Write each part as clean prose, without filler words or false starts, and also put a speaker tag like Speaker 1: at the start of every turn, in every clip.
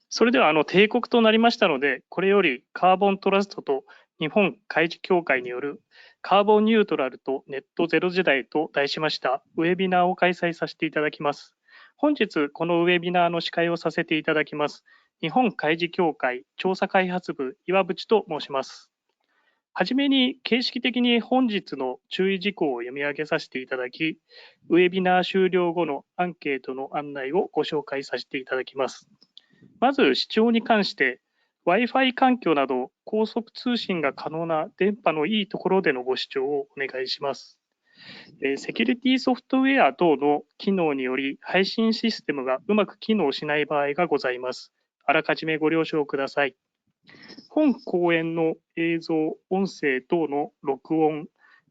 Speaker 1: それでは定刻となりましたので、これよりカーボントラストと日本海事協会によるカーボンニュートラルとネットゼロ時代と題しましたウェビナーを開催させていただきます。本日このウェビナーの司会をさせていただきます日本海事協会調査開発部岩渕と申します。はじめに形式的に本日の注意事項を読み上げさせていただき、ウェビナー終了後のアンケートの案内をご紹介させていただきます。まず視聴に関して Wi-Fi 環境など高速通信が可能な電波のいいところでのご視聴をお願いします。セキュリティソフトウェア等の機能により配信システムがうまく機能しない場合がございます。あらかじめご了承ください。本講演の映像、音声等の録音、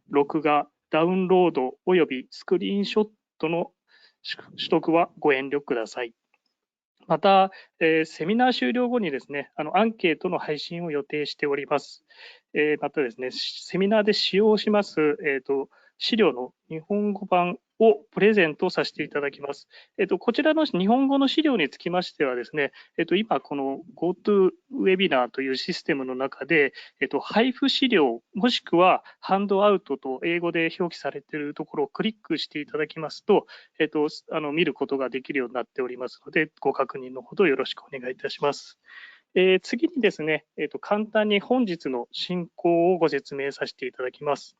Speaker 1: 録画、ダウンロードおよびスクリーンショットの取得はご遠慮ください。また、セミナー終了後にですね、アンケートの配信を予定しております。またですね、セミナーで使用します、資料の日本語版をプレゼントさせていただきます。こちらの日本語の資料につきましてはですね、今この GoTo ウェビナーというシステムの中で、配布資料もしくはハンドアウトと英語で表記されているところをクリックしていただきますと、見ることができるようになっておりますので、ご確認のほどよろしくお願いいたします。次にですね、簡単に本日の進行をご説明させていただきます。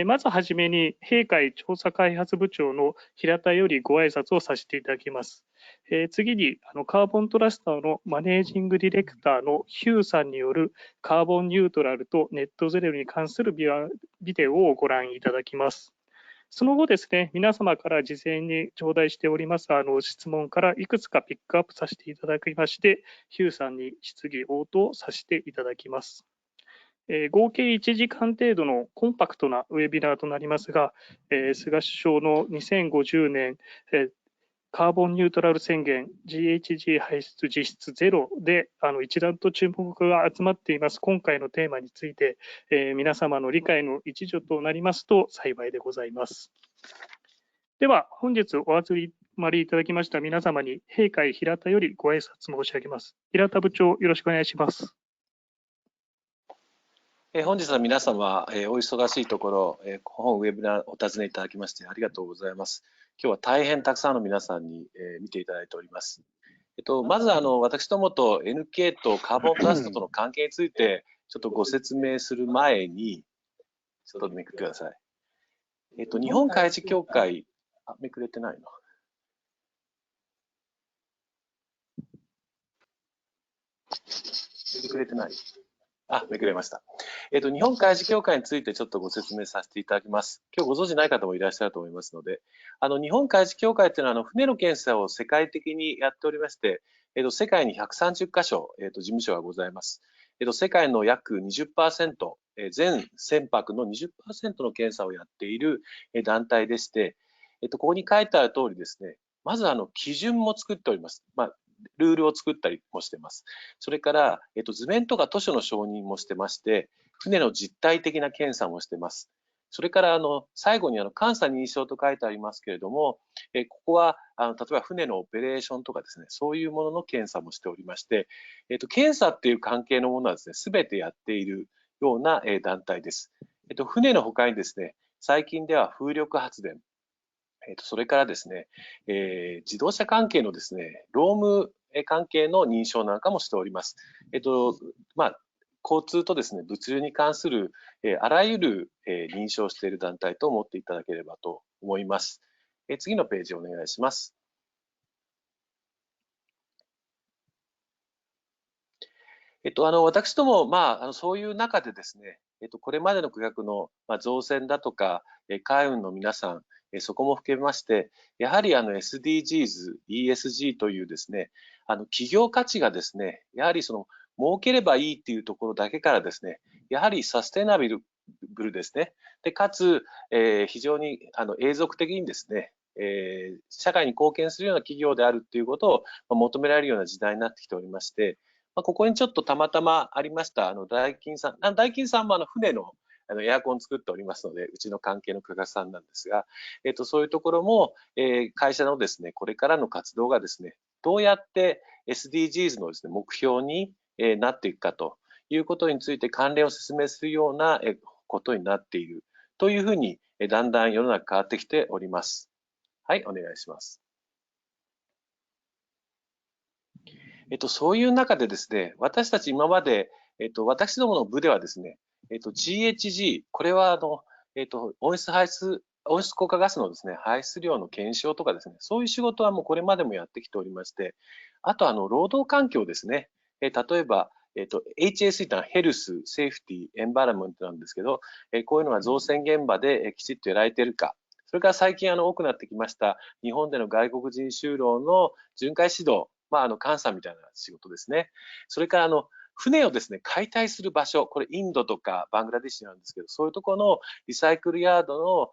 Speaker 1: まずはじめに、弊会調査開発部長の平田よりご挨拶をさせていただきます。次に、カーボントラストのマネージングディレクターのヒューさんによるカーボンニュートラルとネットゼロに関するビデオをご覧いただきます。その後ですね、皆様から事前に頂戴しております質問からいくつかピックアップさせていただきまして、ヒューさんに質疑応答させていただきます。合計1時間程度のコンパクトなウェビナーとなりますが、菅首相の2050年、カーボンニュートラル宣言 GHG 排出実質ゼロで一段と注目が集まっています今回のテーマについて、皆様の理解の一助となりますと幸いでございます。では本日お集まりいただきました皆様に弊会平田よりご挨拶申し上げます。平田部長、よろしくお願いします。
Speaker 2: 本日は皆様、お忙しいところ、本ウェブナーお尋ねいただきましてありがとうございます。今日は大変たくさんの皆さんに、見ていただいております。まず私どもと NK とカーボントラストとの関係についてちょっとご説明する前に、ちょっとめくってください。日本海事協会、めくれてないの？めくれてない？めくれました。日本海事協会についてちょっとご説明させていただきます。今日ご存じない方もいらっしゃると思いますので、日本海事協会というのは船の検査を世界的にやっておりまして、世界に130カ所、事務所がございます。世界の約 20%、全船舶の 20% の検査をやっている団体でして、ここに書いてある通りですね、まず基準も作っております。ルールを作ったりもしています。それから、図面とか図書の承認もしてまして、船の実体的な検査もしています。それから、最後に監査認証と書いてありますけれども、ここは、例えば船のオペレーションとかですね、そういうものの検査もしておりまして、検査っていう関係のものはですね、すべてやっているような団体です。船の他にですね、最近では風力発電、それからですね、自動車関係のですね、労務関係の認証なんかもしております。交通とですね、物流に関するあらゆる認証している団体と思っていただければと思います。次のページお願いします。私ども、そういう中でですね、これまでの区画の造船だとか、海運の皆さん、そこも含めまして、やはりSDGs、ESG というですね、企業価値がですね、やはり儲ければいいっていうところだけからですね、やはりサステナビルですね。で、かつ、非常に永続的にですね、社会に貢献するような企業であるということを求められるような時代になってきておりまして、ここにちょっとたまたまありましたダイキンさん、ダイキンさんも船のエアコン作っておりますので、うちの関係の区画さんなんですが、そういうところも、会社のですね、これからの活動がですね、どうやって、SDGs のですね、目標になっていくかということについて関連を説明するようなことになっているというふうに、だんだん世の中変わってきております。はい、お願いします。そういう中でですね、私たち今まで、私どもの部ではですね、GHG、これは温室効果ガスのですね、排出量の検証とかですね、そういう仕事はもうこれまでもやってきておりまして、あと労働環境ですね、例えば、HSE というのはヘルス、セーフティー、エンバラメントなんですけど、こういうのが造船現場できちっとやられているか、それから最近多くなってきました日本での外国人就労の巡回指導、監査みたいな仕事ですね。それから船をですね、解体する場所、これインドとかバングラデシュなんですけど、そういうところのリサイクルヤードの、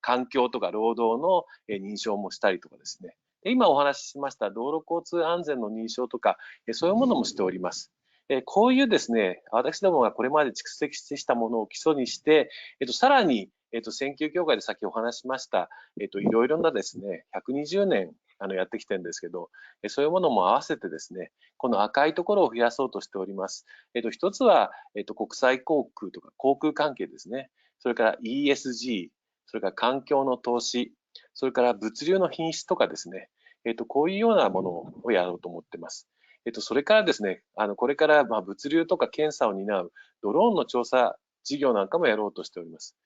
Speaker 2: 環境とか労働の認証もしたりとかですね。今お話ししました道路交通安全の認証とか、そういうものもしております。こういうですね、私どもがこれまで蓄積したものを基礎にして、さらに、選挙協会でさっきお話ししました、いろいろなですね、120年やってきてるんですけど、そういうものも合わせてですね、この赤いところを増やそうとしております。一つは、国際航空とか航空関係ですね。それから ESG、それから環境の投資、それから物流の品質とかですね、こういうようなものをやろうと思っています。それからですね、これから物流とか検査を担うドローンの調査事業なんかもやろうとしております。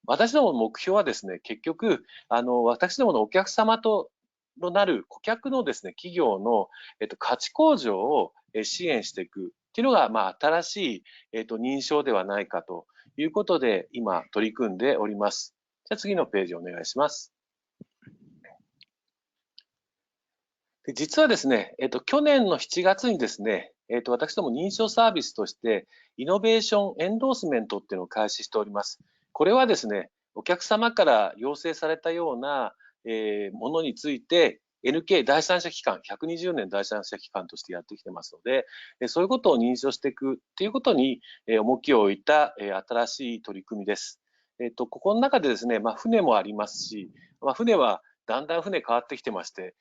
Speaker 2: 私どもの目標はですね、結局、私どものお客様となる顧客のですね、企業の、価値向上を支援していくっていうのが、新しい、認証ではないかということで、今取り組んでおります。じゃあ次のページお願いします。で実はですね、去年の7月にですね、私ども認証サービスとして、イノベーションエンドースメントっていうのを開始しております。これはですね、お客様から要請されたような、ものについて、NK 第三者機関、120年第三者機関としてやってきてますので、そういうことを認証していくっていうことに重きを置いた新しい取り組みです。ここの中でですね、船もありますし、船はだんだん船変わってきてまして、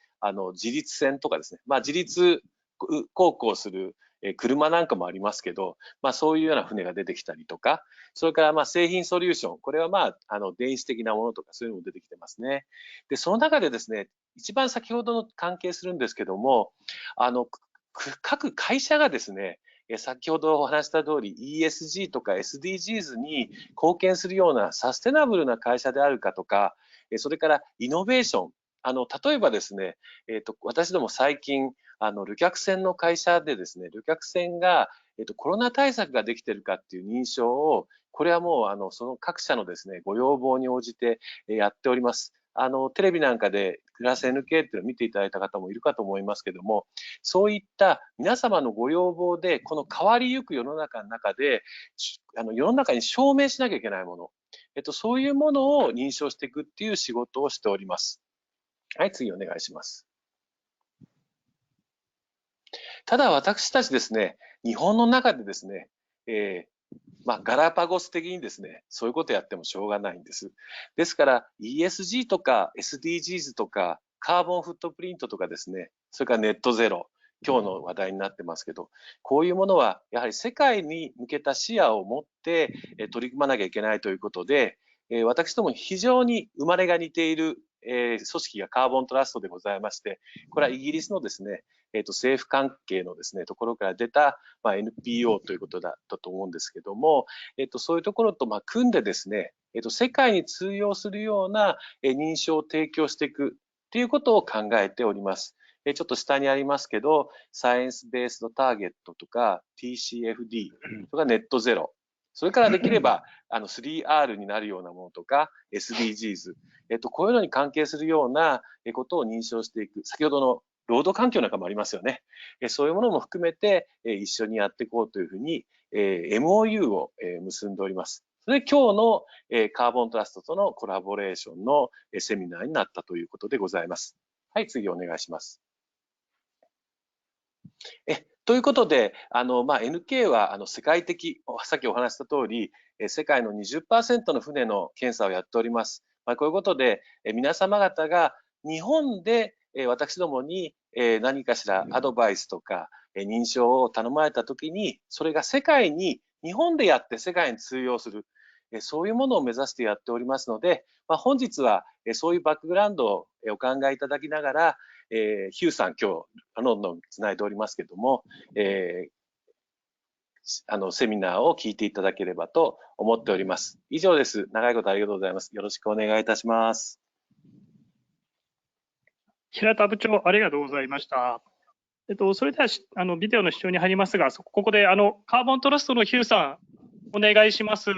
Speaker 2: 自立船とかですね、自立航行する車なんかもありますけど、そういうような船が出てきたりとか、それから製品ソリューション、これは電子的なものとかそういうのも出てきてますね。で、その中でですね、一番先ほどの関係するんですけども、各会社がですね、先ほどお話した通り ESG とか SDGs に貢献するようなサステナブルな会社であるかとか、それからイノベーション、例えばですね、私ども最近、旅客船の会社でですね、旅客船が、コロナ対策ができているかっていう認証を、これはもう、その各社のですね、ご要望に応じてやっております。テレビなんかでクラス NK っていうのを見ていただいた方もいるかと思いますけども、そういった皆様のご要望で、この変わりゆく世の中の中で、世の中に証明しなきゃいけないもの、そういうものを認証していくっていう仕事をしております。はい、次お願いします。ただ私たちですね、日本の中でですね、ガラパゴス的にですね、そういうことやってもしょうがないんです。ですから ESG とか SDGs とかカーボンフットプリントとかですね、それからネットゼロ、今日の話題になってますけど、こういうものはやはり世界に向けた視野を持って取り組まなきゃいけないということで、私ども非常に生まれが似ている組織がカーボントラストでございまして、これはイギリスのですね、政府関係のですね、ところから出た、NPO ということだったと思うんですけども、そういうところと組んでですね、世界に通用するような認証を提供していくということを考えております。ちょっと下にありますけど、サイエンスベースドターゲットとか TCFD とかネットゼロ、それからできれば3R になるようなものとか SDGs、こういうのに関係するようなことを認証していく。先ほどの労働環境なんかもありますよね。そういうものも含めて一緒にやっていこうというふうに MOU を結んでおります。それで今日のカーボントラストとのコラボレーションのセミナーになったということでございます。はい、次お願いします。ということで、NK は世界的、さっきお話した通り、世界の 20% の船の検査をやっております。こういうことで、皆様方が日本で私どもに何かしらアドバイスとか、認証を頼まれたときに、それが世界に、日本でやって世界に通用する、そういうものを目指してやっておりますので、本日はそういうバックグラウンドをお考えいただきながら、ヒューさん、今日、ロンドンつないでおりますけども、セミナーを聞いていただければと思っております。以上です。長いことありがとうございます。よろしくお願いいたします。
Speaker 1: 平田部長、ありがとうございました。それではビデオの視聴に入りますが、ここでカーボントラストのヒューさん、お願いします。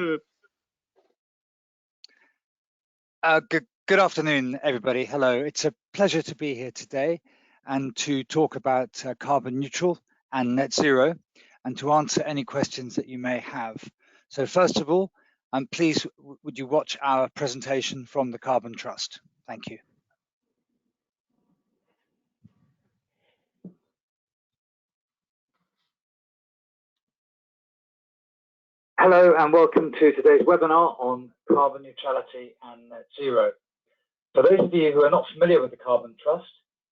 Speaker 3: Good afternoon, everybody. Hello. It's a pleasure to be here today and to talk about carbon neutral and net zero and to answer any questions that you may have. So first of all, please, would you watch our presentation from the Carbon Trust? Thank you. Hello and welcome to today's webinar on carbon neutrality and net zero. For those of you who are not familiar with the Carbon Trust,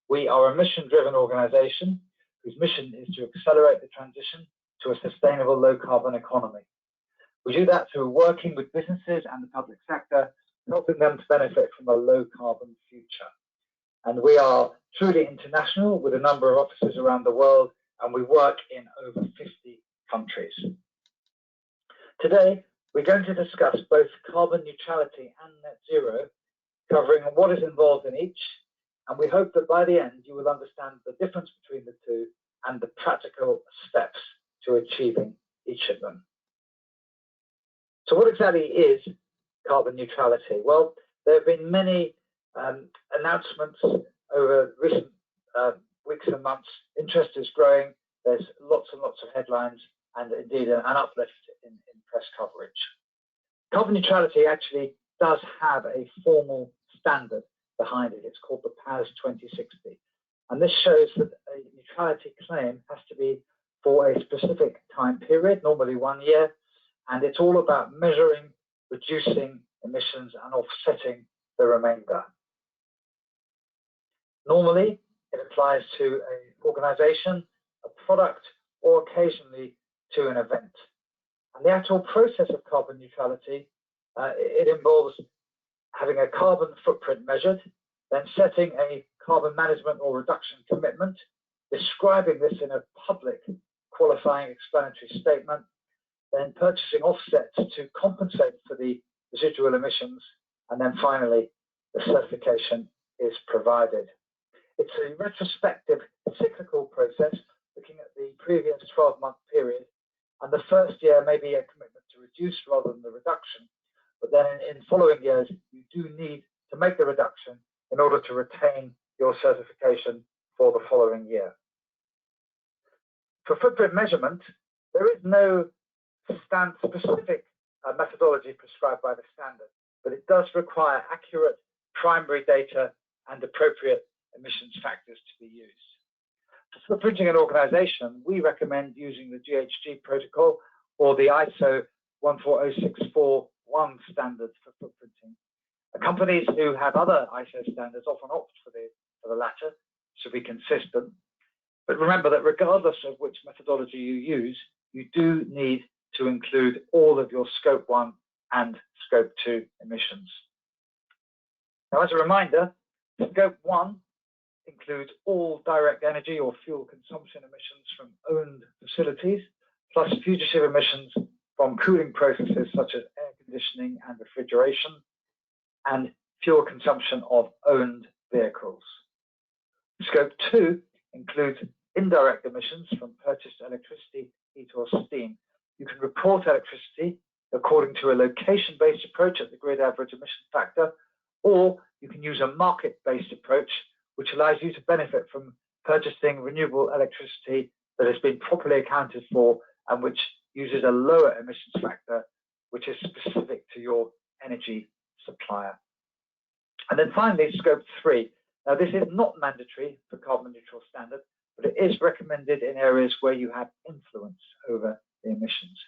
Speaker 3: we are a mission-driven organization whose mission is to accelerate the transition to a sustainable low-carbon economy. We do that through working with businesses and the public sector, helping them to benefit from a low-carbon future. And we are truly international with a number of offices around the world, and we work in over 50 countries. Today, we're going to discuss both carbon neutrality and net zero, covering what is involved in each, and we hope that by the end you will understand the difference between the two and the practical steps to achieving each of them. So what exactly is carbon neutrality? Well, there have been many announcements over recent weeks and months. Interest is growing. There's lots and lots of headlines and indeed an uplift in press coverage. Carbon neutrality actually does have a formal standard behind it. It's called the PAS 2060. And this shows that a neutrality claim has to be for a specific time period, normally 1 year, and it's all about measuring, reducing emissions and offsetting the remainder. Normally, it applies to an organization, a product, or occasionally to an event. And the actual process of carbon neutrality, it involves having a carbon footprint measured, then setting a carbon management or reduction commitment, describing this in a public qualifying explanatory statement, then purchasing offsets to compensate for the residual emissions, and then finally the certification is provided. It's a retrospective cyclical process looking at the previous 12-month period, and the first year may be a commitment to reduce rather than the reduction, but then in following years you do need to make the reduction in order to retain your certification for the following year. For footprint measurement, there is no specific methodology prescribed by the standard, but it does require accurate primary data and appropriate emissions factors to be used. For footprinting an organization, we recommend using the GHG protocol or the ISO 14061 standards for footprinting. Companies who have other ISO standards often opt for the latter to be consistent. But remember that regardless of which methodology you use, you do need to include all of your Scope 1 and Scope 2 emissions. Now, as a reminder, Scope 1 includes all direct energy or fuel consumption emissions from owned facilities, plus fugitive emissions from cooling processes such as air conditioning and refrigeration, and fuel consumption of owned vehicles. Scope 2 includes indirect emissions from purchased electricity, heat or steam. You can report electricity according to a location-based approach at the grid average emission factor, or you can use a market-based approach which allows you to benefit from purchasing renewable electricity that has been properly accounted for and which uses a lower emissions factor, which is specific to your energy supplier. And then finally, Scope 3. Now, this is not mandatory for carbon neutral standard, but it is recommended in areas where you have influence over the emissions.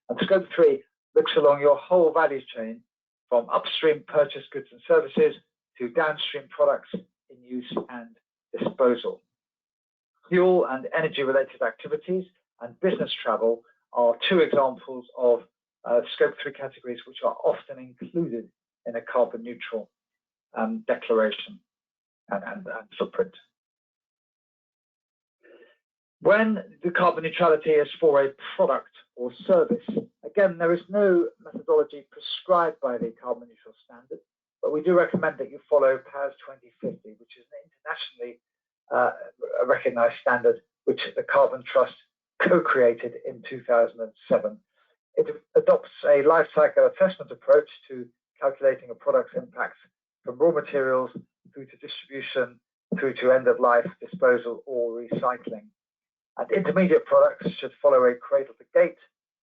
Speaker 3: And Scope 3 looks along your whole value chain from upstream purchased goods and services to downstream products in use and disposal. Fuel and energy-related activities and business travel are two examples of Scope 3 categories which are often included in a carbon neutral declaration and footprint. When the carbon neutrality is for a product or service, again, there is no methodology prescribed by the carbon neutral standard, but we do recommend that you follow PAS 2050, which is an internationally recognized standard which the Carbon Trust co-created in 2007. It adopts a life cycle assessment approach to calculating a product's impacts from raw materials through to distribution, through to end-of-life disposal or recycling. And intermediate products should follow a cradle-to-gate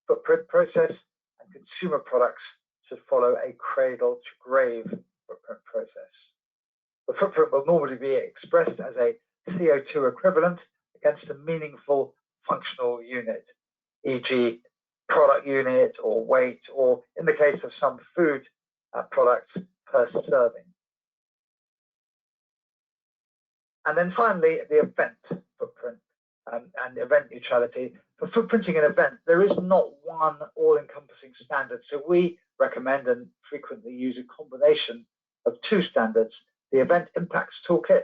Speaker 3: footprint process, and consumer products should follow a cradle-to-grave footprint process. The footprint will normally be expressed as a CO2 equivalent against a meaningful functional unit, e.g. product unit or weight, or in the case of some food products, per serving. And then finally, the event footprint and event neutrality. For footprinting an event, there is not one all-encompassing standard, so we recommend and frequently use a combination of two standards, the Event Impacts Toolkit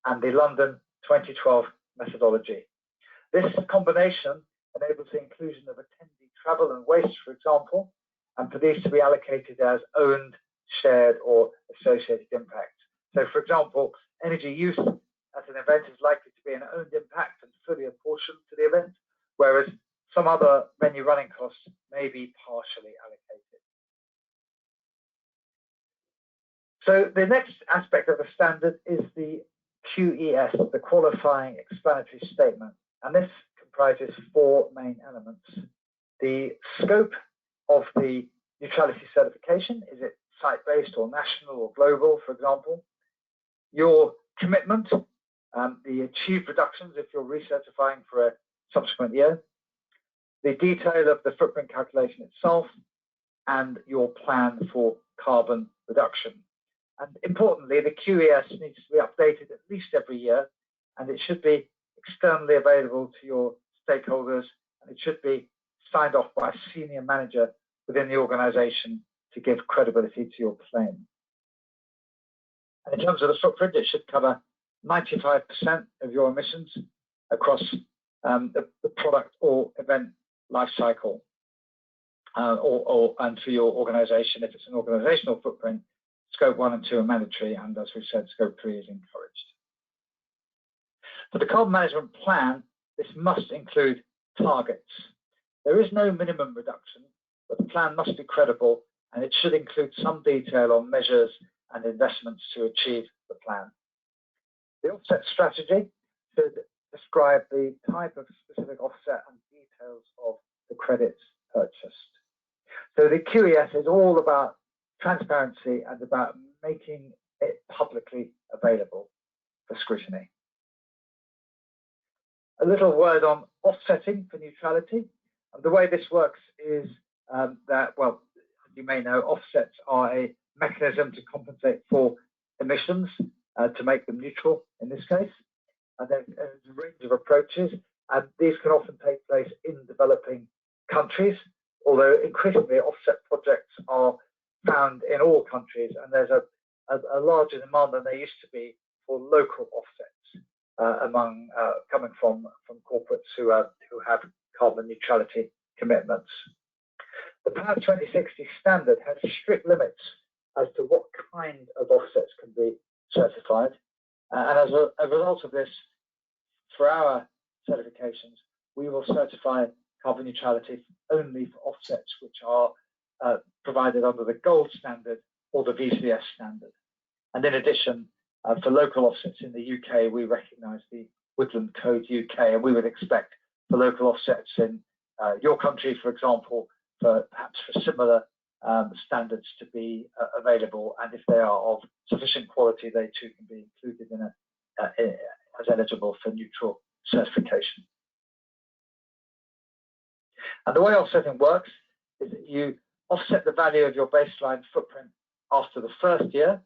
Speaker 3: and the London 2012 methodology. This combination enables the inclusion of attendee travel and waste, for example, and for these to be allocated as owned, shared, or associated impact. So, for example, energy use at an event is likely to be an owned impact and fully apportioned to the event, whereas some other venue running costs may be partially allocated. So the next aspect of the standard is the QES, the Qualifying Explanatory Statement, and this comprises four main elements. The scope of the neutrality certification, is it site-based or national or global, for example? Your commitment, the achieved reductions if you're recertifying for a subsequent year, the detail of the footprint calculation itself, and your plan for carbon reduction. And importantly, the QES needs to be updated at least every year, and it should be externally available to your stakeholders, and it should be signed off by a senior manager within the organization to give credibility to your claim. And in terms of the footprint, it should cover 95% of your emissions across the product or event life cycle, and for your organization, if it's an organizational footprint, Scope 1 and 2 are mandatory, and as we've said, Scope 3 is encouraged. For the carbon management plan, this must include targets. There is no minimum reduction, but the plan must be credible, and it should include some detail on measures and investments to achieve the plan. The offset strategy should describe the type of specific offset and details of the credits purchased. So the QES is all about transparency and about making it publicly available for scrutiny. A little word on offsetting for neutrality. The way this works is that, well, as you may know, offsets are a mechanism to compensate for emissions to make them neutral in this case. And there's a range of approaches, and these can often take place in developing countries, although increasingly offset projects are found in all countries, and there's a larger demand than there used to be for local offsets coming from corporates who have carbon neutrality commitments. The PAS 2060 standard has strict limits as to what kind of offsets can be certified, and as a result of this, for our certifications, we will certify carbon neutrality only for offsets which are provided under the gold standard or the VCS standard. And in addition, for local offsets in the UK, we recognise the Woodland Code UK, and we would expect for local offsets in your country, for example, perhaps for similar standards to be available, and if they are of sufficient quality, they too can be included in as eligible for neutral certification. And the way offsetting works is that you offset the value of your baseline footprint after the first year,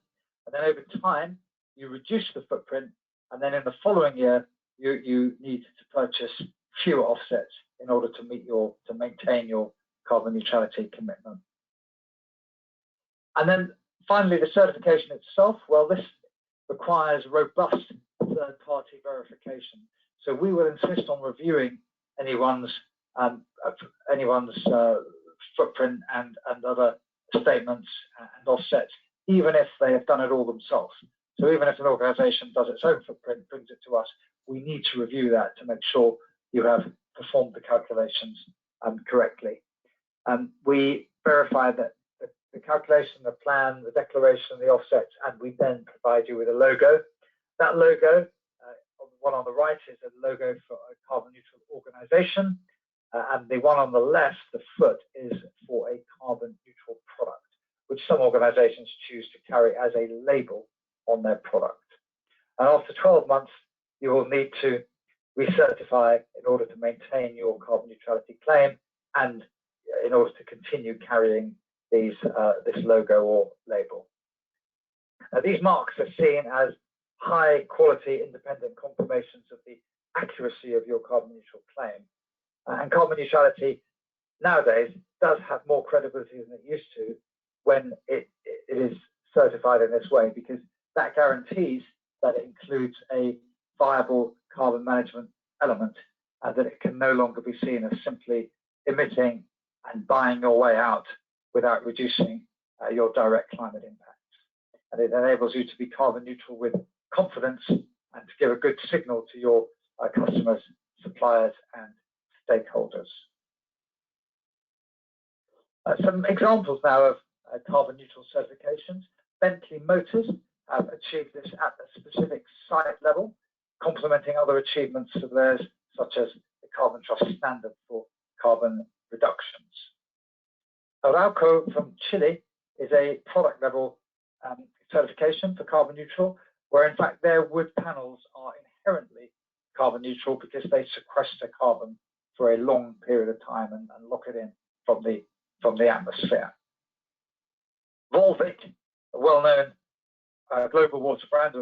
Speaker 3: and then over time you reduce the footprint, and then in the following year you need to purchase fewer offsets in order to maintain your carbon neutrality commitment. And then finally, the certification itself, well, this requires robust third-party verification. So we will insist on reviewing anyone's footprint and other statements and offsets, even if they have done it all themselves. So even if an organization does its own footprint, brings it to us, we need to review that to make sure you have performed the calculations correctly. We verify that the calculation, the plan, the declaration, the offsets, and we then provide you with a logo. That logo, the one on the right, is a logo for a carbon neutral organization, and the one on the left, the foot, is for a carbon neutral product, which some organizations choose to carry as a label on their product. And after 12 months, you will need to recertify in order to maintain your carbon neutrality claim and in order to continue carrying this logo or label. Now, these marks are seen as high quality independent confirmations of the accuracy of your carbon neutral claim. And carbon neutrality nowadays does have more credibility than it used to when it is certified in this way, because that guarantees that it includes a viable carbon management element, and that it can no longer be seen as simply emitting and buying your way out without reducing your direct climate impacts. And it enables you to be carbon neutral with confidence and to give a good signal to your customers, suppliers, and stakeholders. Some examples now of carbon neutral certifications. Bentley Motors have achieved this at a specific site level, complementing other achievements of theirs, such as the Carbon Trust Standard for carbon reductions. Arauco from Chile is a product level certification for carbon neutral, where in fact their wood panels are inherently carbon neutral because they sequester carbon for a long period of time and lock it in from the atmosphere. Volvic, a well-known global water brand,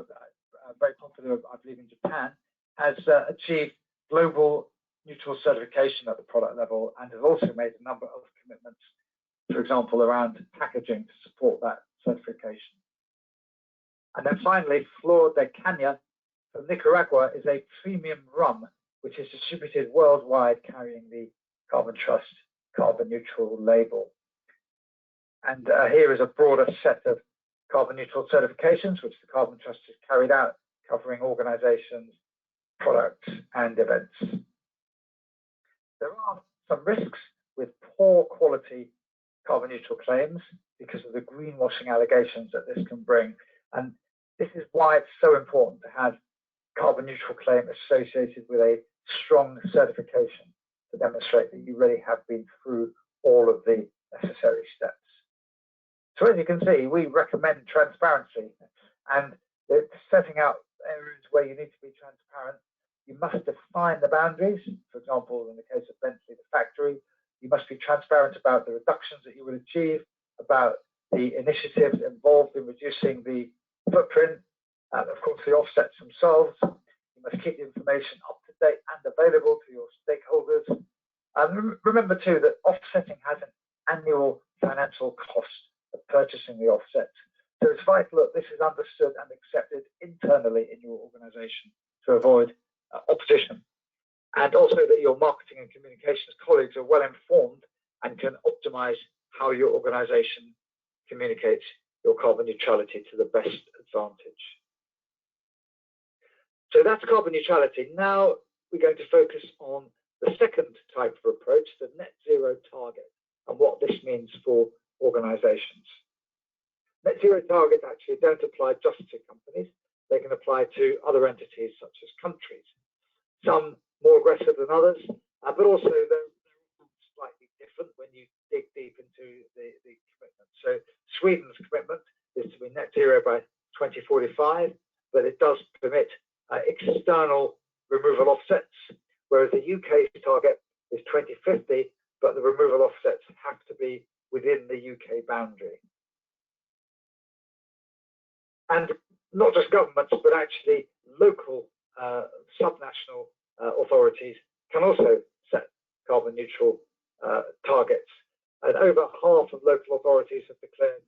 Speaker 3: very popular, I believe, in Japan, has achieved global neutral certification at the product level and has also made a number of commitments, for example, around packaging to support that certification. And then finally, Flor de Caña from Nicaragua is a premium rum which is distributed worldwide, carrying the Carbon Trust carbon neutral label. And here is a broader set of carbon neutral certifications which the Carbon Trust has carried out, covering organizations, products, and events. There are some risks with poor quality carbon neutral claims because of the greenwashing allegations that this can bring. And this is why it's so important to have carbon neutral claim associated with a strong certification to demonstrate that you really have been through all of the necessary steps. So as you can see, we recommend transparency, and setting out areas where you need to be transparent. You must define the boundaries. For example, in the case of Bentley, the factory, you must be transparent about the reductions that you will achieve, about the initiatives involved in reducing the footprint, and of course the offsets themselves. You must keep the information up to date and available to your stakeholders. And remember too that offsetting has an annual financial cost of purchasing the offsets. So it's vital that this is understood and accepted internally in your organization to avoid opposition. And also that your marketing and communications colleagues are well informed and can optimize how your organization communicates your carbon neutrality to the best advantage. So that's carbon neutrality. Now we're going to focus on the second type of approach, the net zero target, and what this means for organizations. Net zero targets actually don't apply just to companies. They can apply to other entities such as countries. Some more aggressive than others, but also they're slightly different when you dig deep into the commitment. So Sweden's commitment is to be net zero by 2045, but it does permit external removal offsets, whereas the UK's target is 2050, but the removal offsets have to be within the UK boundary. And not just governments, but actually local subnational authorities can also set carbon neutral targets. And over half of local authorities have declared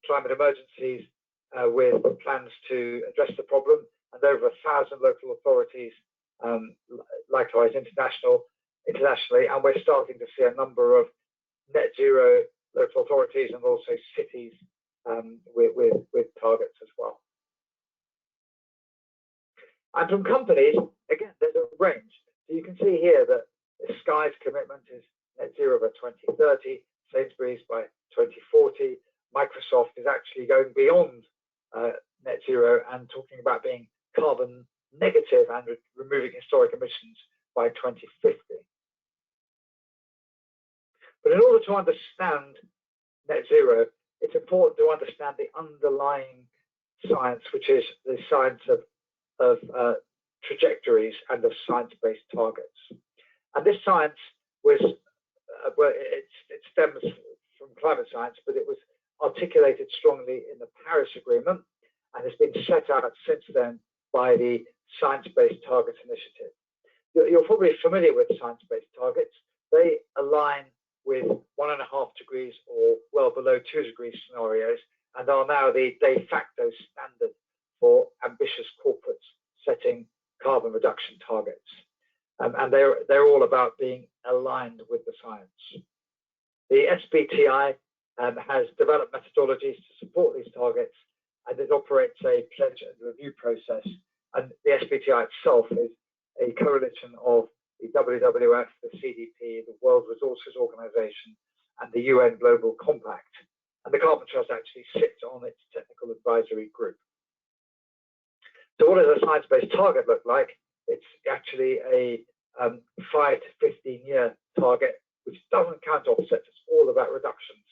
Speaker 3: climate emergencies with plans to address the problem, and over 1,000 local authorities, likewise internationally, and we're starting to see a number of net zero local authorities and also cities with targets as well. And from companies, again, there's a range. So you can see here that Sky's commitment is net zero by 2030, Sainsbury's by 2040. Microsoft is actually going beyond net zero and talking about being carbon negative and removing historic emissions by 2050. But in order to understand net zero, it's important to understand the underlying science, which is the science of trajectories and of science-based targets. And this science was, well, it stems from climate science, but it was articulated strongly in the Paris Agreement and has been set out since then by the Science-Based Targets Initiative. You're probably familiar with science-based targets. They align with 1.5 degrees or well below 2 degrees scenarios and are now the de facto standard for ambitious corporates setting carbon reduction targets. And they're all about being aligned with the science. The SBTI has developed methodologies to support these targets, and it operates a pledge and review process. And the SBTI itself is a coalition of the WWF, the CDP, the World Resources Organization, and the UN Global Compact. And the Carbon Trust actually sits on its technical advisory group. So what does a science-based target look like? It's actually a 5 to 15-year target, which doesn't count offsets. It's all about reductions.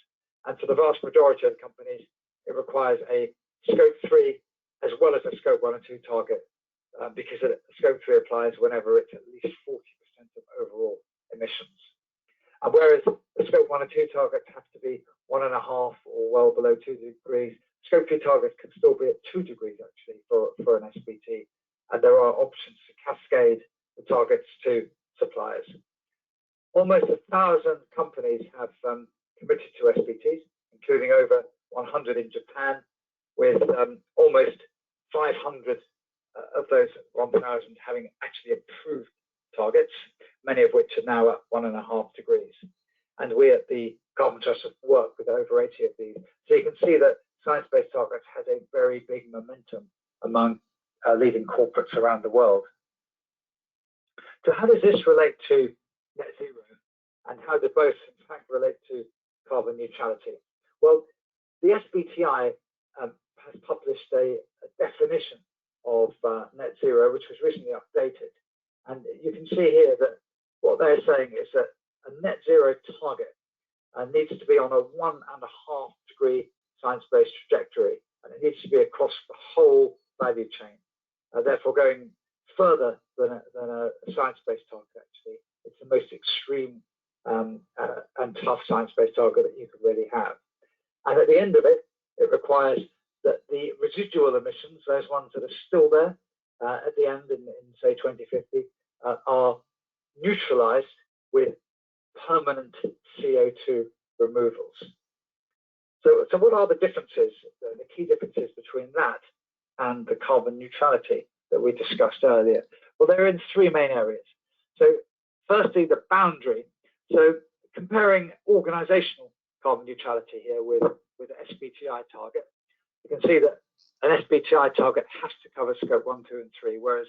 Speaker 3: And for the vast majority of companies, it requires a Scope 3 as well as a Scope 1 and 2 target, because Scope 3 applies whenever it's at least 40% of overall emissions. And whereas the Scope 1 and 2 targets have to be 1.5 or well below 2 degrees, Scope 3 targets can still be at 2 degrees actually for an SBT. And there are options to cascade the targets to suppliers. Almost 1,000 companies have committed to SBTs, including over 100 in Japan, with almost 500 of those 1,000 having actually approved targets, many of which are now at 1.5 degrees. And we at the Carbon Trust have worked with over 80 of these. So you can see that science-based targets has a very big momentum among leading corporates around the world. So how does this relate to net zero? And how do both, in fact, relate to carbon neutrality? Well, the SBTI has published a definition of net zero, which was recently updated. And you can see here that what they're saying is that a net zero target needs to be on a 1.5 degree science-based trajectory, and it needs to be across the whole value chain. Therefore, going further than a science-based target, actually, it's the most extreme and tough science-based target that you could really have. And at the end of it, it requires that the residual emissions, those ones that are still there at the end in say 2050, are neutralized with permanent CO2 removals. So what are the differences, the key differences between that and the carbon neutrality that we discussed earlier? Well, they're in 3 main areas. So firstly, the boundary. So comparing organizational carbon neutrality here with an SBTI target, you can see that an SBTI target has to cover Scope 1, 2, and 3, whereas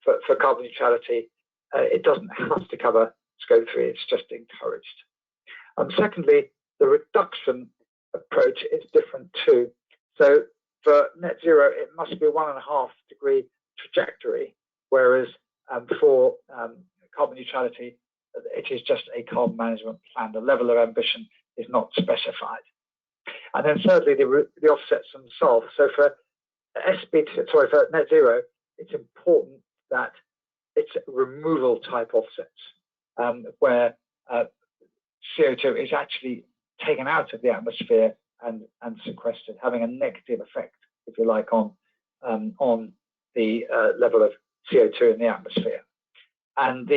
Speaker 3: for carbon neutrality, it doesn't have to cover Scope 3, it's just encouraged. Secondly, the reduction approach is different too. So for net zero, it must be a 1.5 degree trajectory, whereas for carbon neutrality, it is just a carbon management plan. The level of ambition is not specified. And then thirdly, the offsets themselves. So for for net zero, it's important that it's removal type offsets, where CO2 is actually taken out of the atmosphere and sequestered, having a negative effect, if you like, on the level of CO2 in the atmosphere. And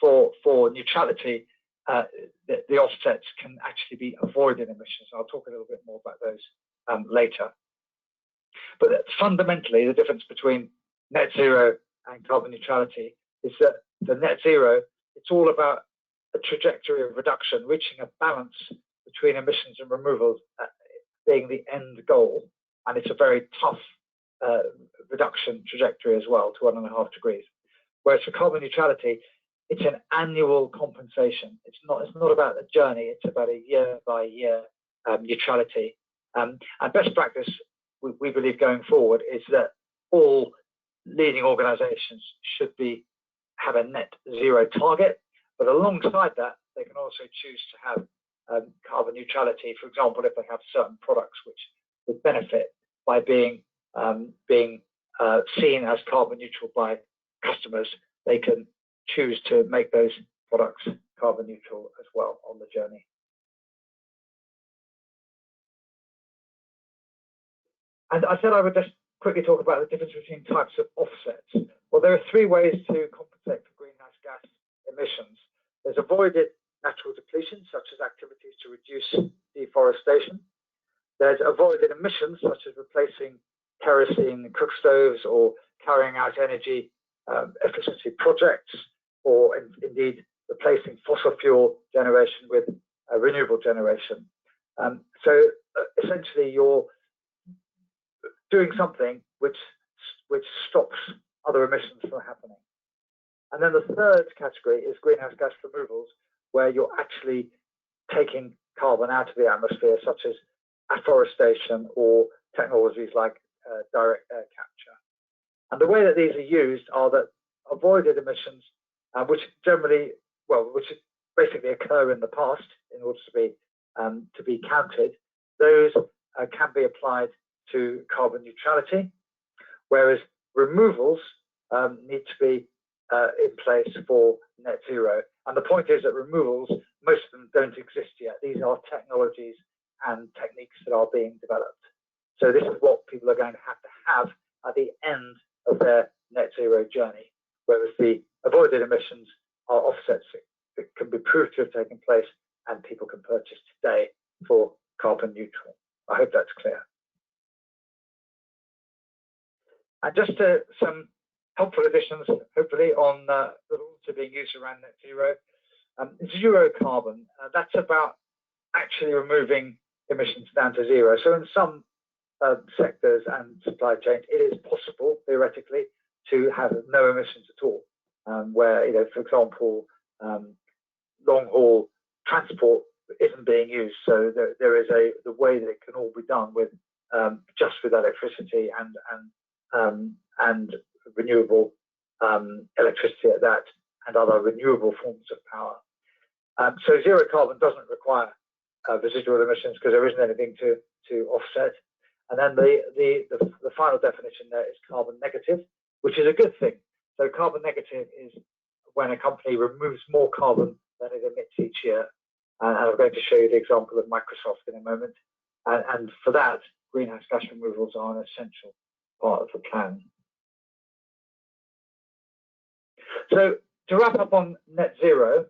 Speaker 3: for neutrality, the offsets can actually be avoided emissions. I'll talk a little bit more about those later. But fundamentally, the difference between net zero and carbon neutrality is that the net zero, it's all about a trajectory of reduction, reaching a balance between emissions and removals being the end goal. And it's a very tough reduction trajectory as well, to 1.5 degrees. Whereas for carbon neutrality, it's an annual compensation. It's not about a journey. It's about a year-by-year neutrality. And best practice, we believe going forward, is that all leading organisations should have a net zero target. But alongside that, they can also choose to have carbon neutrality. For example, if they have certain products which would benefit by being seen as carbon neutral by customers, they can choose to make those products carbon neutral as well on the journey. And I said I would just quickly talk about the difference between types of offsets. Well, there are 3 ways to compensate for greenhouse gas emissions. There's avoided natural depletion, such as activities to reduce deforestation. There's avoided emissions, such as replacing kerosene cook stoves or carrying out energy efficiency projects, or indeed replacing fossil fuel generation with renewable generation. So essentially, you're doing something which stops other emissions from happening. And then the third category is greenhouse gas removals, where you're actually taking carbon out of the atmosphere, such as afforestation or technologies like direct air capture. And the way that these are used are that avoided emissions, which basically occur in the past in order to be counted, those can be applied to carbon neutrality, whereas removals need to be in place for net zero. And the point is that removals, most of them don't exist yet. These are technologies and techniques that are being developed. So this is what people are going to have at the end of their net zero journey, whereas the avoided emissions are offsets that can be proved to have taken place and people can purchase today for carbon neutral. I hope that's clear. And just some helpful additions, hopefully, on the rules that are being used around net zero. Zero carbon, that's about actually removing emissions down to zero. So in some sectors and supply chains, it is possible, theoretically, to have no emissions at all, where, for example, long-haul transport isn't being used. So there is the way that it can all be done with just with electricity and renewable electricity at that, and other renewable forms of power. So zero carbon doesn't require residual emissions because there isn't anything to offset. And then the final definition there is carbon negative, which is a good thing. So carbon negative is when a company removes more carbon than it emits each year. And I'm going to show you the example of Microsoft in a moment. And for that, greenhouse gas removals are an essential part of the plan. So to wrap up on net zero,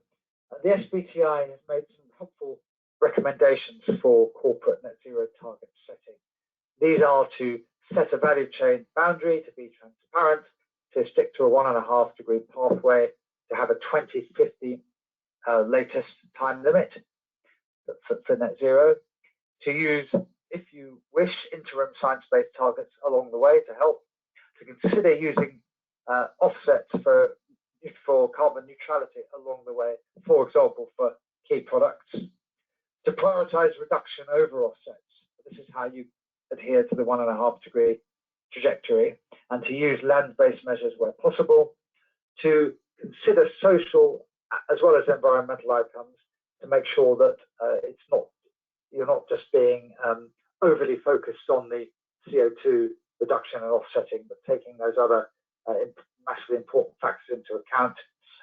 Speaker 3: the SBTi has made some helpful recommendations for corporate net zero target setting. These are to set a value chain boundary, to be transparent, to stick to a 1.5 degree pathway, to have a 2050 latest time limit for net zero, to use, if you wish, interim science-based targets along the way to help, to consider using offsets for carbon neutrality along the way, for example, for key products, to prioritize reduction over offsets. This is how you adhere to the 1.5 degree trajectory, and to use land-based measures where possible, to consider social as well as environmental outcomes, to make sure that you're not just being overly focused on the CO2 reduction and offsetting, but taking those other massively important factors into account.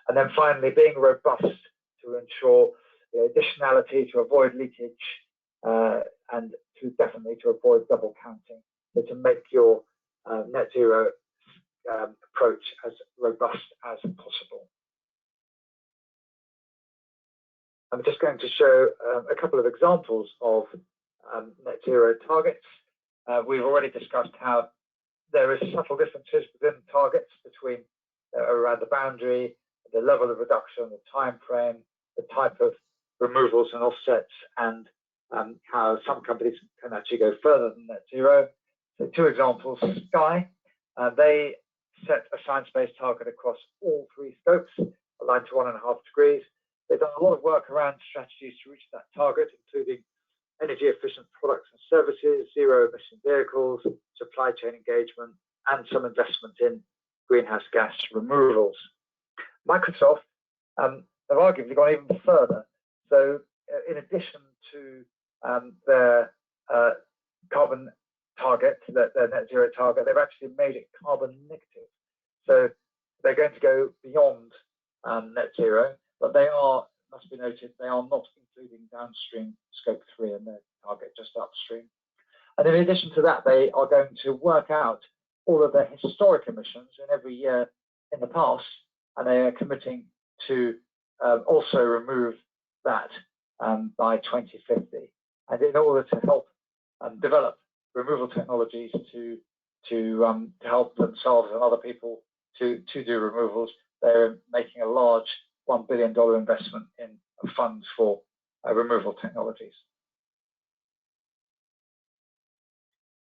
Speaker 3: And then finally, being robust to ensure additionality, to avoid leakage, and definitely to avoid double counting, so to make your net zero approach as robust as possible. I'm just going to show a couple of examples of net zero targets. We've already discussed how there is subtle differences within targets between around the boundary, the level of reduction, the time frame, the type of removals and offsets, and how some companies can actually go further than net zero. So two examples: Sky, they set a science-based target across all three scopes, aligned to 1.5 degrees. They've done a lot of work around strategies to reach that target, including energy efficient products and services, zero emission vehicles, supply chain engagement, and some investment in greenhouse gas removals. Microsoft have arguably gone even further. So in addition to their carbon target, their net zero target, they've actually made it carbon negative. So they're going to go beyond net zero, but they are, must be noted, they are not including downstream scope 3 in their target, just upstream. And in addition to that, they are going to work out all of their historic emissions in every year in the past, and they are committing to also remove that by 2050. And in order to help develop removal technologies to help themselves and other people to do removals, they're making a large $1 billion investment in funds for removal technologies.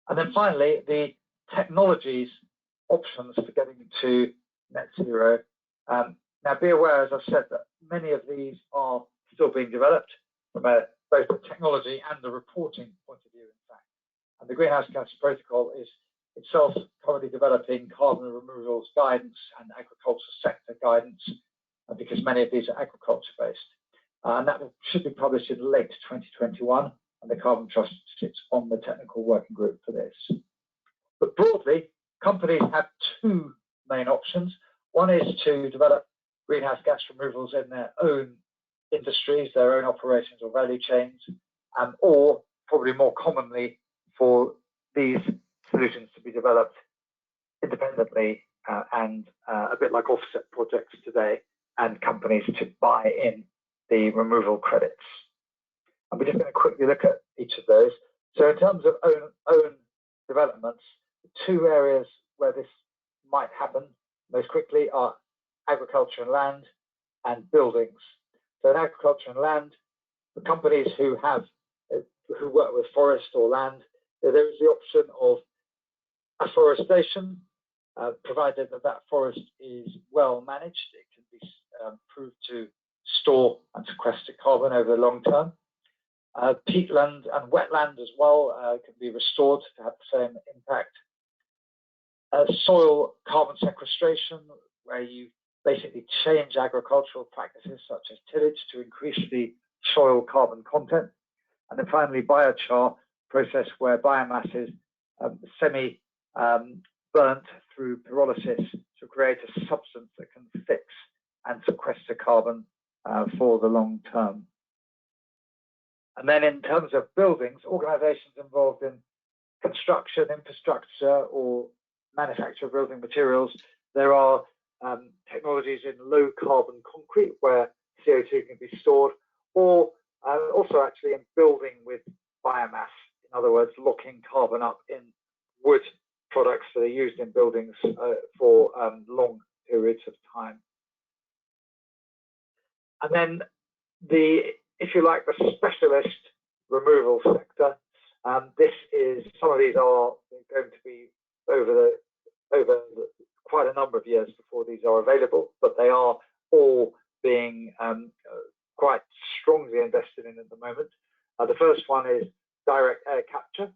Speaker 3: And then finally, the technologies options for getting to net zero. Now, be aware, as I've said, that many of these are still being developed from both the technology and the reporting point of view, in fact. And the Greenhouse Gas Protocol is itself currently developing carbon removals guidance and agriculture sector guidance, because many of these are agriculture-based. And that should be published in late 2021, and the Carbon Trust sits on the technical working group for this. But broadly, companies have two main options. One is to develop greenhouse gas removals in their own industries, their own operations or value chains, or probably more commonly for these solutions to be developed independently and a bit like offset projects today, and companies to buy in the removal credits. And we're just going to quickly look at each of those. So in terms of own developments, the two areas where this might happen most quickly are agriculture and land and buildings. So in agriculture and land, the companies who work with forest or land, there is the option of afforestation, provided that that forest is well managed. It can be proved to store and sequester carbon over the long term. Peatland and wetland as well can be restored to have the same impact. Soil carbon sequestration, where you basically change agricultural practices such as tillage to increase the soil carbon content. And then finally, biochar process, where biomass is semi-burnt through pyrolysis to create a substance that can fix and sequester carbon for the long term. And then in terms of buildings, organizations involved in construction, infrastructure, or manufacture of building materials, there are technologies in low carbon concrete where CO2 can be stored, or also actually in building with biomass, in other words, locking carbon up in wood products that are used in buildings for long periods of time. And then if you like, the specialist removal sector, some of these are going to be over quite a number of years before these are available, but they are all being quite strongly invested in at the moment. The first one is direct air capture,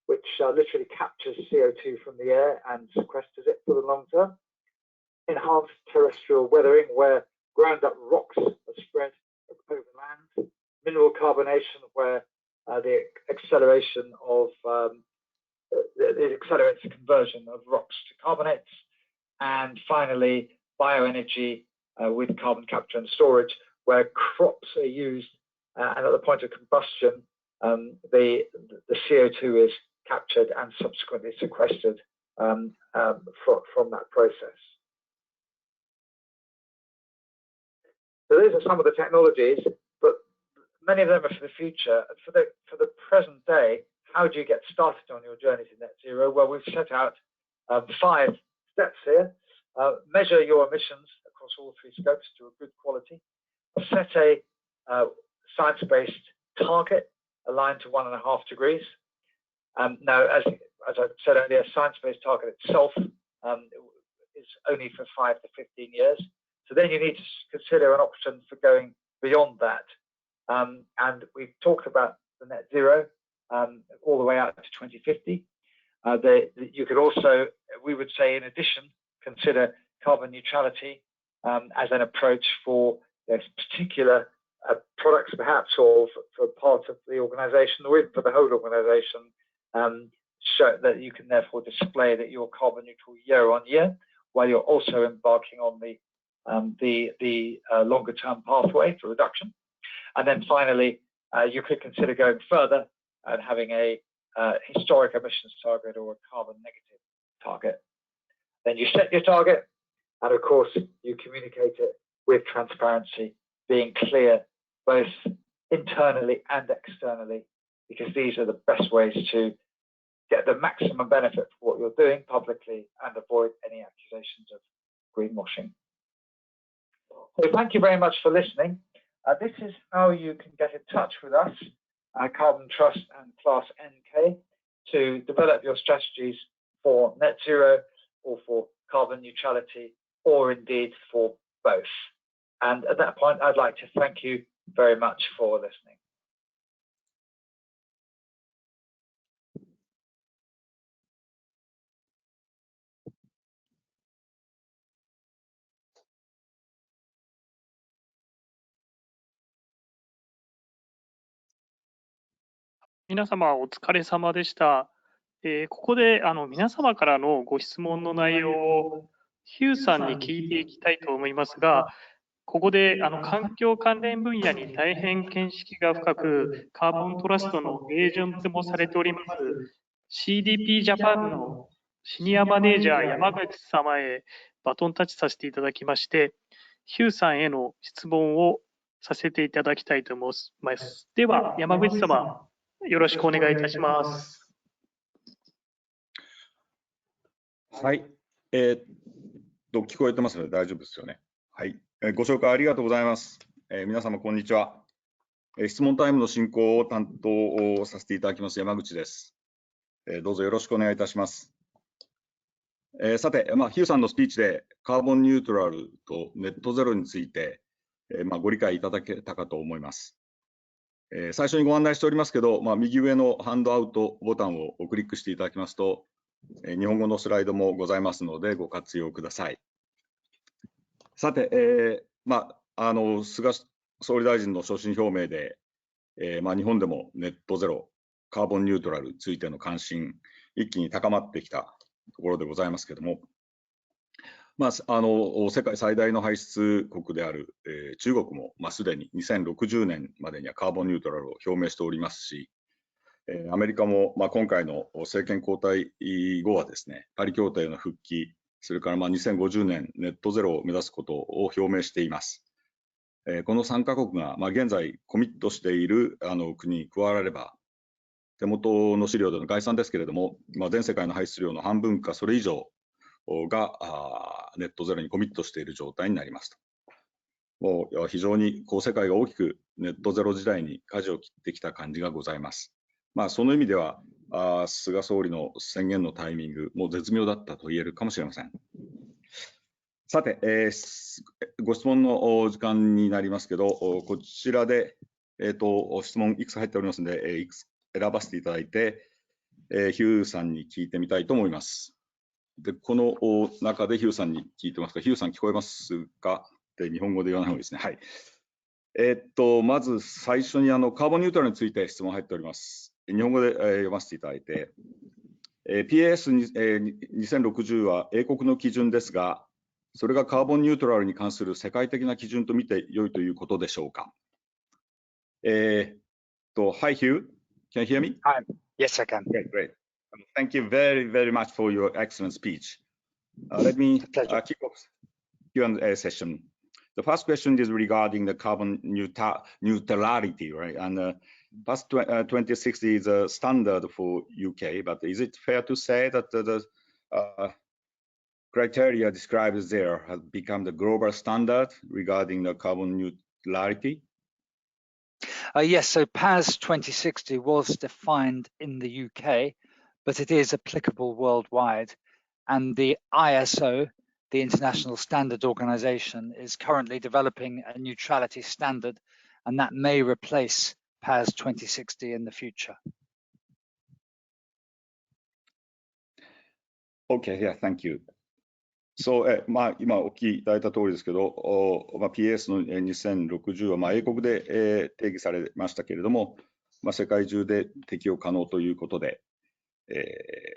Speaker 3: which literally captures CO2 from the air and sequesters it for the long term. Enhanced terrestrial weathering, where ground up rocks are spread over land. Mineral carbonation, where the acceleration of it accelerates the conversion of rocks to carbonates. And finally, bioenergy with carbon capture and storage, where crops are used and at the point of combustion, the CO2 is captured and subsequently sequestered from that process. So those are some of the technologies, but many of them are for the future. And for the present day, how do you get started on your journey to net zero? Well, we've set out 5 steps here. Measure your emissions across all 3 scopes to a good quality. Set a science-based target aligned to 1.5 degrees. Now, as I said earlier, science-based target itself is only for 5 to 15 years. So then you need to consider an option for going beyond that. And we've talked about the net zero all the way out to 2050. You could also, we would say, in addition, consider carbon neutrality as an approach for particular products, perhaps, or for part of the organization, or even for the whole organization, so that you can therefore display that you're carbon neutral year on year, while you're also embarking on the longer term pathway for reduction. And then finally, you could consider going further and having a historic emissions target or a carbon negative target. Then you set your target, and of course, you communicate it with transparency, being clear both internally and externally, because these are the best ways to get the maximum benefit for what you're doing publicly and avoid any accusations of greenwashing. So thank you very much for listening. This is how you can get in touch with us, Carbon Trust and Class NK, to develop your strategies for net zero or for carbon neutrality, or indeed for both. And at that point, I'd like to thank you very much for listening.
Speaker 1: 皆様お疲れ様でした。ここで皆様からのご質問の内容をヒューさんに聞いていきたいと思いますが、ここで環境関連分野に大変見識が深く、カーボントラストのエージェントもされております CDP ジャパンのシニアマネージャー山口様へバトンタッチさせていただきまして、ヒューさんへの質問をさせていただきたいと思います。では山口様、よろしくお願いいたします。
Speaker 4: はい、聞こえてますので大丈夫ですよね。はい、ご紹介ありがとうございます。皆様こんにちは。質問タイムの進行を担当させていただきます山口です。どうぞよろしくお願いいたします。さて、ヒューさんのスピーチでカーボンニュートラルとネットゼロについて、ご理解いただけたかと思います。最初にご案内しておりますけど、右上のハンドアウトボタンをクリックしていただきますと、日本語のスライドもございますのでご活用ください。さて、菅総理大臣の所信表明で、日本でもネットゼロ、カーボンニュートラルについての関心、一気に高まってきたところでございますけれども、世界最大の排出国である、中国も、すでに2060年までにはカーボンニュートラルを表明しておりますし、アメリカも、今回の政権交代後はですね、パリ協定の復帰、それから2050年ネットゼロを目指すことを表明しています。この3カ国が、現在コミットしている国に加われば、手元の資料での概算ですけれども、全世界の排出量の半分かそれ以上がネットゼロにコミットしている状態になりますと。もう非常に世界が大きくネットゼロ時代に舵を切ってきた感じがございます。その意味では菅総理の宣言のタイミングも絶妙だったと言えるかもしれません。さて、ご質問の時間になりますけど、こちらで、質問いくつ入っておりますので、いくつ選ばせていただいて、ヒューさんに聞いてみたいと思います。で、この中でヒューさんに聞いてますか。ヒューさん聞こえますかって日本語で言わない方がいいですね。はい。まず最初にカーボンニュートラルについて質問入っております。日本語で読ませていただいて、PAS2060 は英国の基準ですが、それがカーボンニュートラルに関する世界的な基準と見て良いということでしょうか。Hi Hugh, can you hear me?
Speaker 5: Hi. Yes, I can.
Speaker 4: Okay, great. Thank you very, very much for your excellent speech. Let me kick off Q&A session. The first question is regarding the carbon neutrality, right? And past 2060 is a standard for UK, but is it fair to say that the criteria described there has become the global standard regarding the carbon neutrality?
Speaker 5: Yes, so PAS 2060 was defined in the UK, but it is applicable worldwide. And the ISO, the International Standard Organization, is currently developing a neutrality standard, and that may replace PAS 2060 in the future.
Speaker 4: Okay, yeah, thank you. So,今お聞きいただいた通りですけど、PS の2060は英国で定義されましたけれども、世界中で適用可能ということで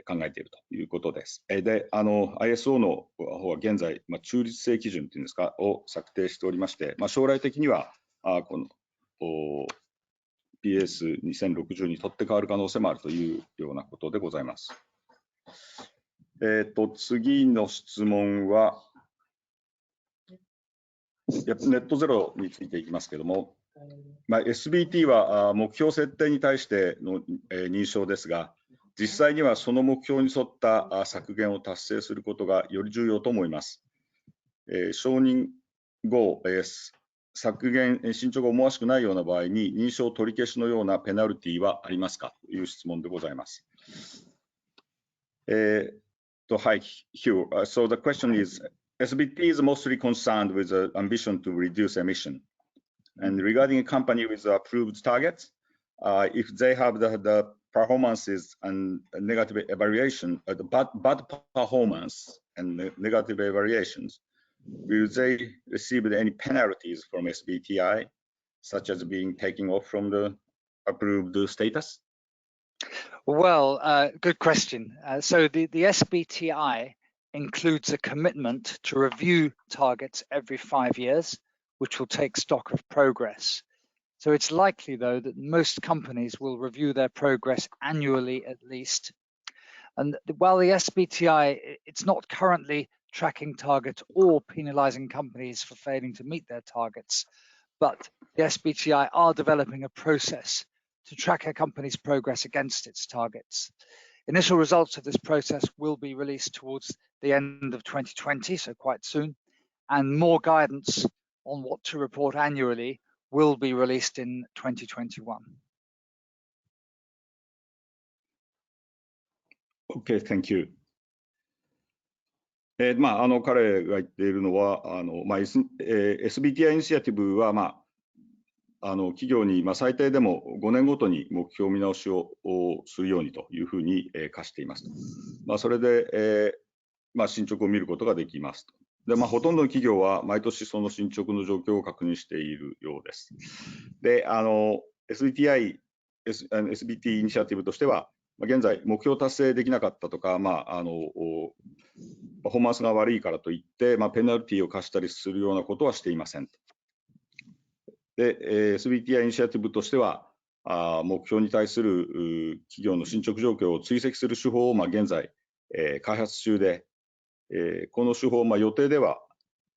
Speaker 4: 考えているということです。で、ISO の方は現在、中立性基準というんですか、を策定しておりまして、将来的にはこのPS2060 に取って代わる可能性もあるというようなことでございます。次の質問は、ネットゼロについていきますけれども、SBT は目標設定に対しての認証ですが、実際にはその目標に沿った削減を達成することがより重要と思います。承認後、削減進捗が思わしくないような場合に認証取り消しのようなペナルティはありますかという質問でございます。Hi, Hugh. So the question is, SBT is mostly concerned with the ambition to reduce emission. And regarding a company with approved targets, if they have the performances and negative variation, the bad performance and negative variations, will they receive any penalties from SBTi, such as being taken off from the approved status?
Speaker 5: Well, good question. So the SBTi includes a commitment to review targets every 5 years, which will take stock of progress. So it's likely, though, that most companies will review their progress annually at least. And while the SBTi, it's not currently tracking targets or penalizing companies for failing to meet their targets, but the SBTi are developing a process to track a company's progress against its targets. Initial results of this process will be released towards the end of 2020, so quite soon, and more guidance on what to report annually will be released in 2021.
Speaker 4: Okay, thank you. 彼が言っているのはSBTi イニシアティブは、企業に最低でも5年ごとに目標見直しをするようにというふうに課しています。それで、進捗を見ることができますと。で、ほとんどの企業は毎年その進捗の状況を確認しているようです。で、SBT イニシアティブとしては、現在目標達成できなかったとか、パフォーマンスが悪いからといって、ペナルティを課したりするようなことはしていません。で、SBTi イニシアティブとしては、目標に対する企業の進捗状況を追跡する手法を現在、開発中で、この手法、予定では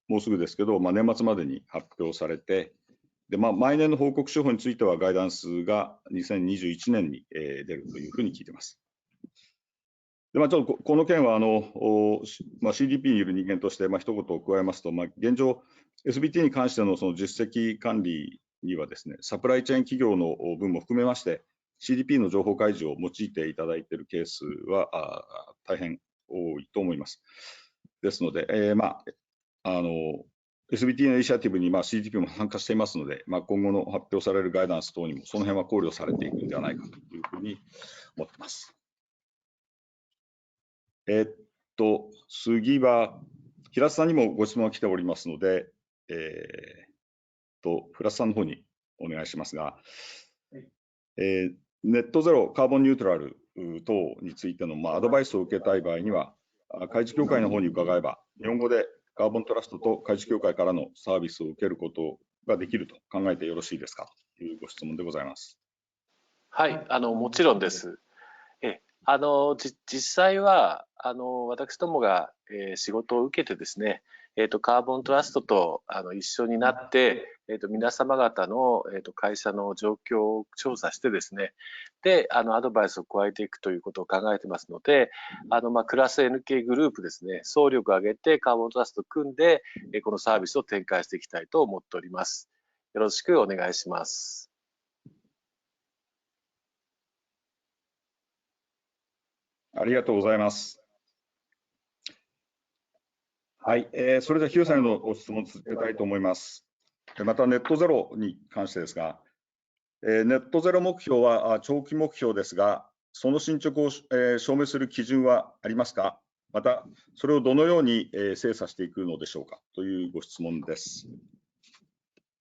Speaker 4: もうすぐですけど、年末までに発表されて、で毎年の報告手法についてはガイダンスが2021年に出るというふうに聞いています。でちょっとこの件はCDP にいる人間として一言を加えますと、現状 SBT に関してのその実績管理にはですね、サプライチェーン企業の分も含めまして CDP の情報開示を用いていただいているケースは大変多いと思います。ですので、SBT のイニシアティブにCDP も参加していますので、今後の発表されるガイダンス等にもその辺は考慮されていくんではないかというふうに思っています。次は平津さんにもご質問が来ておりますので、平津さんの方にお願いしますが、ネットゼロカーボンニュートラル等についてのアドバイスを受けたい場合には、開示協会の方に伺えば、日本語でカーボントラストと開示協会からのサービスを受けることができると考えてよろしいですかというご質問でございます。
Speaker 2: はい、もちろんです。実際は、私どもが、仕事を受けてですね、カーボントラストと一緒になって、皆様方の、会社の状況を調査してですね、で、アドバイスを加えていくということを考えてますので、クラス NK グループですね、総力を挙げてカーボントラストを組んで、このサービスを展開していきたいと思っております。よろしくお願いします。
Speaker 4: ありがとうございます。はい、それではヒューさんへのご質問を続けたいと思います。またネットゼロに関してですが、ネットゼロ目標は長期目標ですが、その進捗を、証明する基準はありますか？また、それをどのように、精査していくのでしょうかというご質問です。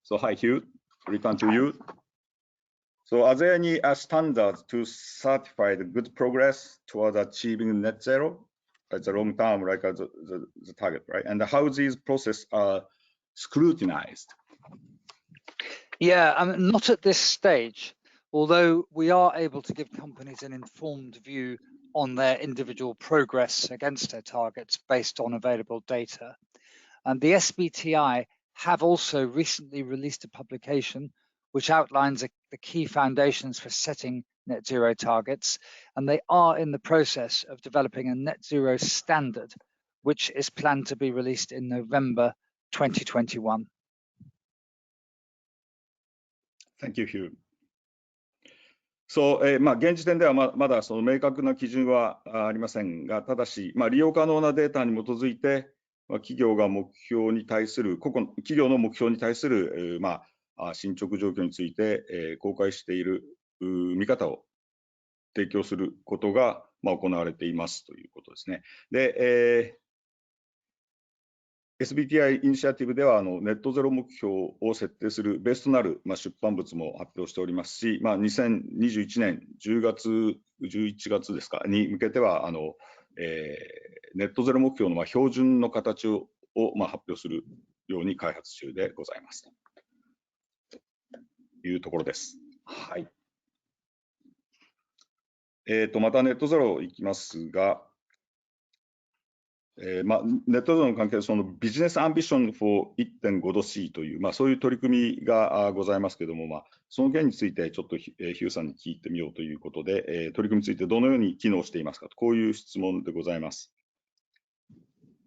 Speaker 4: So, hi Hugh, return to you. So, are there any standards to certify the good progress towards achieving net zero at the long term, like the target, right? And how these processes are scrutinized?
Speaker 5: Yeah, not at this stage, although we are able to give companies an informed view on their individual progress against their targets based on available data. And the SBTI have also recently released a publication which outlines the key foundations for setting net zero targets, and they are in the process of developing a net zero standard, which is planned to be released in November 2021.
Speaker 4: Thank you, Hugh. So, 現時点ではまだその明確な基準はありませんが、ただし、利用可能なデータに基づいて、企業の目標に対する進捗状況について、公開している見方を提供することが、行われていますということですね。で、SBTI イニシアティブではネットゼロ目標を設定するベースとなる出版物も発表しておりますし、2021年10月、11月ですかに向けてはネットゼロ目標の標準の形を発表するように開発中でございますというところです。はい。またネットゼロいきますが、ネットゼロの関係でそのビジネスアンビション for 1.5 度 C という、そういう取り組みがございますけれども、その件についてちょっとヒューさんに聞いてみようということで、取り組みについてどのように機能していますかと、こういう質問でございます。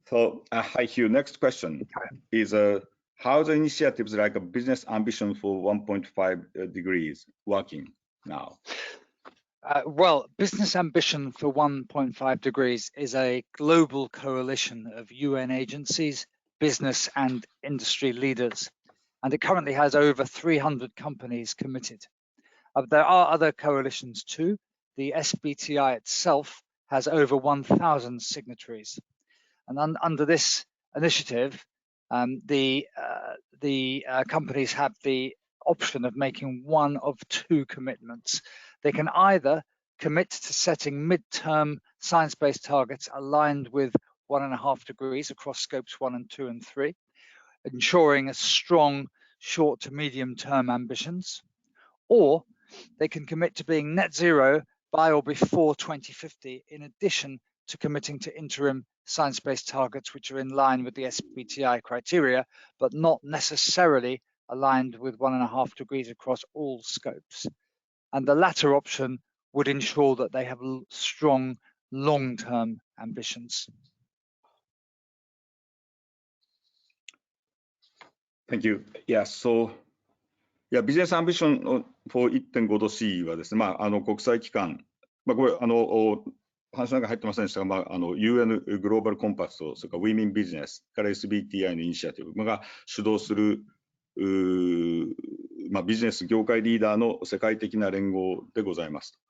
Speaker 4: So, hi Hugh, next question is how the initiatives like a business ambition for 1.5 degrees working now?
Speaker 5: Well, Business Ambition for 1.5 Degrees is a global coalition of UN agencies, business and industry leaders, and it currently has over 300 companies committed. There are other coalitions too. The SBTI itself has over 1,000 signatories. And under this initiative, the companies have the option of making one of two commitments. They can either commit to setting mid-term science-based targets aligned with 1.5 degrees across scopes 1 and 2 and 3, ensuring a strong short to medium-term ambitions, or they can commit to being net zero by or before 2050, in addition to committing to interim science-based targets which are in line with the SBTI criteria, but not necessarily aligned with 1.5 degrees across all scopes. And the latter option would ensure that they have strong long-term ambitions.
Speaker 4: Thank you. Yeah, so, Business Ambition for 1.5 度 C はですね、国際機関、これ、話の中に入ってませんでしたが、UN グローバルコンパスと、それから Women Business から SBTI のイニシアティブが主導するビジネス業界リーダーの世界的な連合でございます。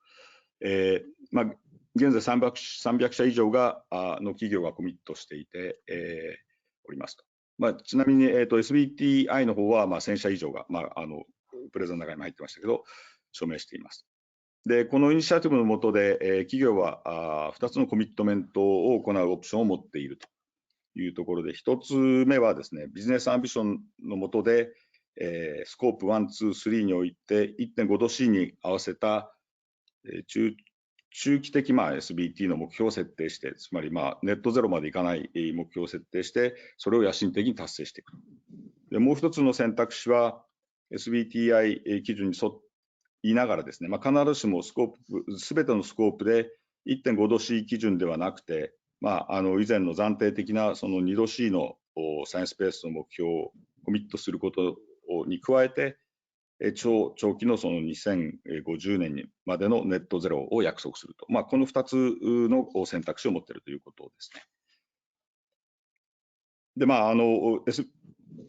Speaker 4: 現在300社以上の企業がコミットしていて、おりますと。ちなみに、SBTI の方は1000社以上が、プレゼンの中にも入ってましたけど、署名しています。で、このイニシアティブの下で、企業は2つのコミットメントを行うオプションを持っているというところで、1つ目はですね、ビジネスアンビションの下で、スコープ1、2、3において 1.5 度 C に合わせた中中期的SBT の目標を設定して、つまりネットゼロまでいかない目標を設定して、それを野心的に達成していく。でもう一つの選択肢は、SBTI 基準に沿いながらですね、必ずしもすべてのスコープで 1.5 度 C 基準ではなくて、以前の暫定的なその2度 C のサイエンスベースの目標をコミットすることに加えて、長期のその2050年までのネットゼロを約束すると、この2つの選択肢を持っているということですね。で、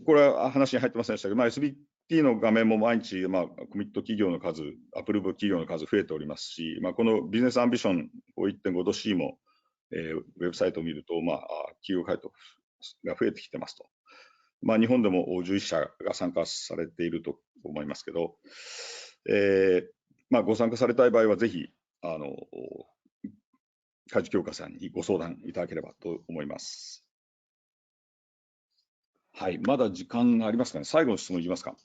Speaker 4: これは話に入ってませんでしたけど、SBT の画面も毎日、コミット企業の数、アプローブ企業の数増えておりますし、このビジネスアンビション 1.5 度 C も、ウェブサイトを見ると、企業回答が増えてきてますと。日本でも11社が参加されていると思いますけど、ご参加されたい場合は、ぜひ、海事協会さんにご相談いただければと思います。はい、まだ時間がありますかね。最後の質問いきますか。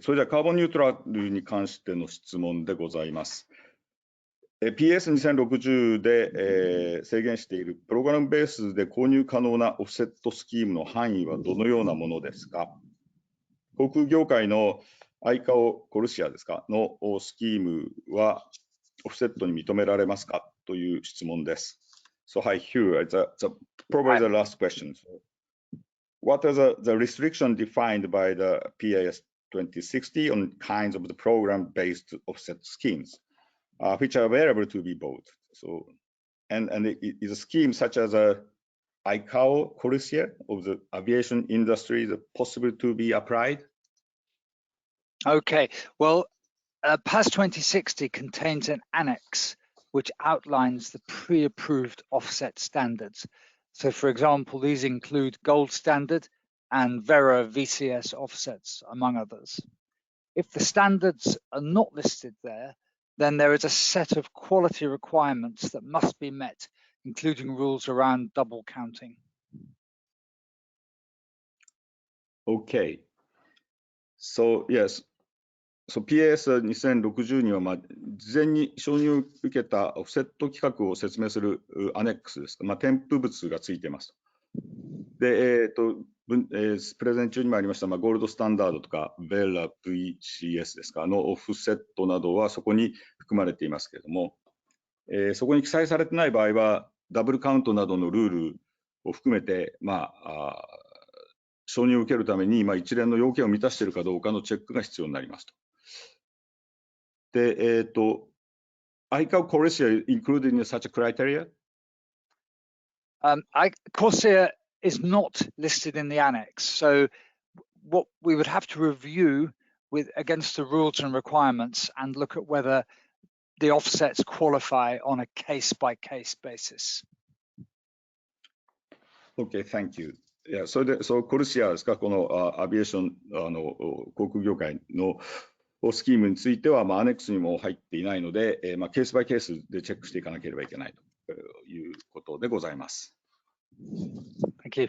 Speaker 4: それではカーボンニュートラルに関しての質問でございます。PS2060 で、制限しているプログラムベースで購入可能なオフセットスキームの範囲はどのようなものですか。航空業界のアイカオコルシアですかのスキームはオフセットに認められますかという質問です。So, hi, Hugh, it's probably the last question. What are the restriction defined by the PAS 2060 on kinds of the program-based offset schemes, which are available to be bought? So, and is a scheme such as a ICAO Corsia of the aviation industry possible to be applied?
Speaker 5: Okay, well, PAS 2060 contains an annex which outlines the pre-approved offset standards. So, for example, these include gold standard and Vera VCS offsets, among others. If the standards are not listed there, then there is a set of quality requirements that must be met, including rules around double counting.
Speaker 4: Okay. So, yes. So, PS2060 には、事前に承認を受けたオフセット規格を説明するアネックスです。添付物がついています。で、プレゼン中にもありました、ゴールドスタンダードとか、ベラ VCS ですか、のオフセットなどはそこに含まれていますけれども、そこに記載されてない場合は、ダブルカウントなどのルールを含めて、承認を受けるために、一連の要件を満たしているかどうかのチェックが必要になりますと。で、ICAO Corsia included in such a criteria?
Speaker 5: Corsia is not listed in the annex. So what we would have to review against the rules and requirements and look at whether the offsets qualify on a case-by-case basis.
Speaker 4: Okay, thank you. それで、コルシアですか、このアビエーション、航空業界のスキームについては、アネックスにも入っていないので、ケースバイケースでチェックしていかなければいけないということでございます。
Speaker 5: Thank you.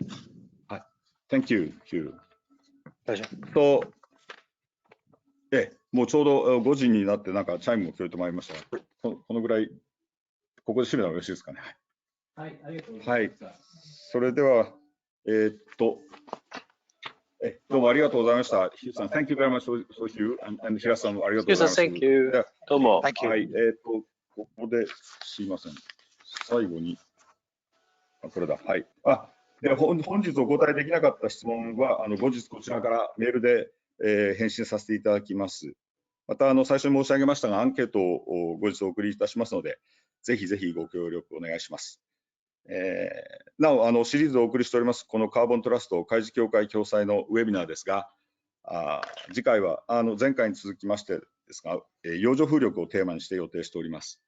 Speaker 4: はい。Thank you, Hugh.
Speaker 5: Pleasure.
Speaker 4: もうちょうど5時になって、チャイムも聞こえてまいりましたが、このぐらい、ここで締めたらよろしいですかね。
Speaker 6: はい、ありがとうございました。はい、
Speaker 4: それでは、どうもありがとうございました。ヒューさん、Thank you very much for you. And 平さんもありがとうございます。
Speaker 2: Thank you. どうも。
Speaker 5: Thank you.
Speaker 4: はい、ここですいません。最後に、これだ。はい。で本日お答えできなかった質問は、後日こちらからメールで、返信させていただきます。また、最初に申し上げましたが、アンケートを後日お送りいたしますので、ぜひぜひご協力お願いします。なお、シリーズをお送りしております、このカーボントラスト海事協会共催のウェビナーですが、次回は前回に続きましてですが、洋上風力をテーマにして予定しております。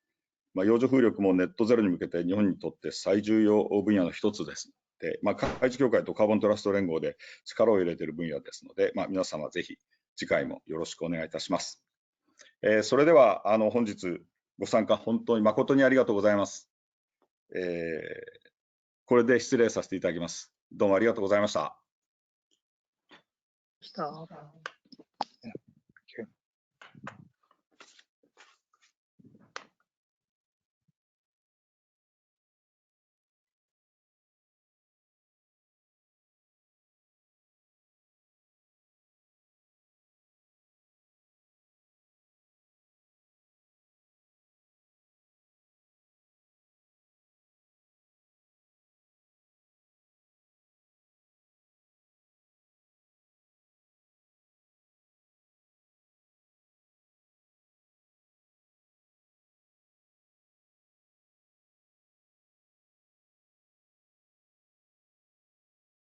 Speaker 4: 洋上風力もネットゼロに向けて日本にとって最重要分野の一つです。で、海事協会とカーボントラスト連合で力を入れている分野ですので、皆様ぜひ次回もよろしくお願いいたします。それでは本日ご参加本当に誠にありがとうございます。これで失礼させていただきます。どうもありがとうございました。